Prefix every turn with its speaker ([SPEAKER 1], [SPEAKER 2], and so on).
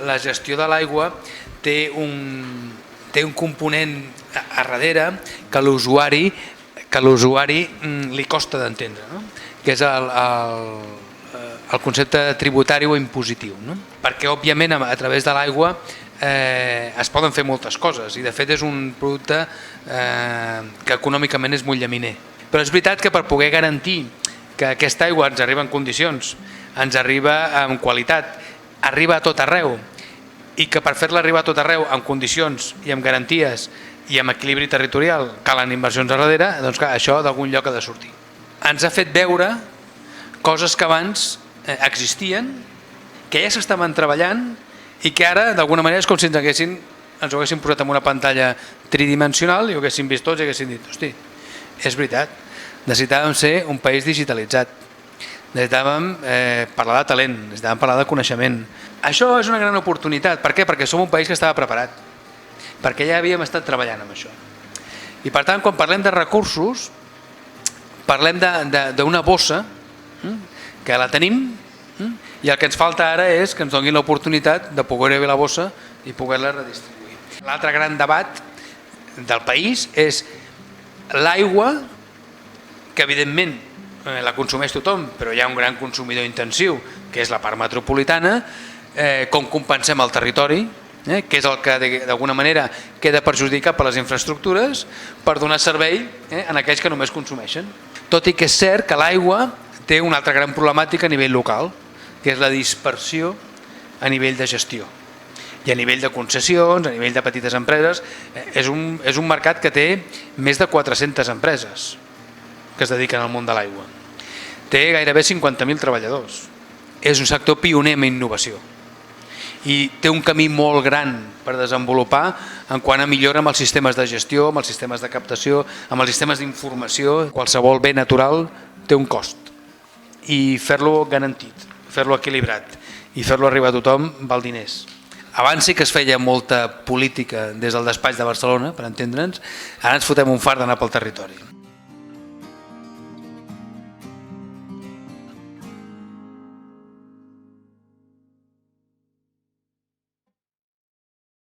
[SPEAKER 1] la gestió de l'aigua té un component a darrere que a l'usuari li costa d'entendre, no? Que és el concepte tributari o impositiu, no? Perquè òbviament a través de l'aigua es poden fer moltes coses i de fet és un producte que econòmicament és molt llaminer. Però és veritat que per poder garantir que aquesta aigua ens arriba en condicions, ens arriba en qualitat, arriba a tot arreu, i que per fer-la arribar a tot arreu en condicions i amb garanties i amb equilibri territorial calen inversions a darrere, doncs clar, això d'algun lloc ha de sortir. Ens ha fet veure coses que abans existien, que ja s'estaven treballant i que ara d'alguna manera és com si ens ho haguessin posat en una pantalla tridimensional i ho haguessin vist tots i haguessin dit, hosti, és veritat, necessitàvem ser un país digitalitzat, necessitàvem parlar de talent, necessitàvem parlar de coneixement. Això és una gran oportunitat. Per què? Perquè som un país que estava preparat, perquè ja havíem estat treballant amb això. I per tant, quan parlem de recursos, parlem d'una bossa que la tenim i el que ens falta ara és que ens donin l'oportunitat de poder bé la bossa i poder-la redistribuir. L'altre gran debat del país és l'aigua, que evidentment la consumeix tothom, però hi ha un gran consumidor intensiu, que és la part metropolitana, com compensem el territori, que és el que d'alguna manera queda perjudicat per les infraestructures per donar servei a aquells que només consumeixen. Tot i que és cert que l'aigua té una altra gran problemàtica a nivell local, que és la dispersió a nivell de gestió. I a nivell de concessions, a nivell de petites empreses, és un mercat que té més de 400 empreses que es dediquen al món de l'aigua. Té gairebé 50.000 treballadors. És un sector pioner en innovació i té un camí molt gran per desenvolupar en quant a millora amb els sistemes de gestió, amb els sistemes de captació, amb els sistemes d'informació. Qualsevol bé natural té un cost i fer-lo garantit, fer-lo equilibrat i fer-lo arribar a tothom val diners. Abans sí que es feia molta política des del despatx de Barcelona, per entendre'ns, ara ens fotem un fart d'anar pel territori.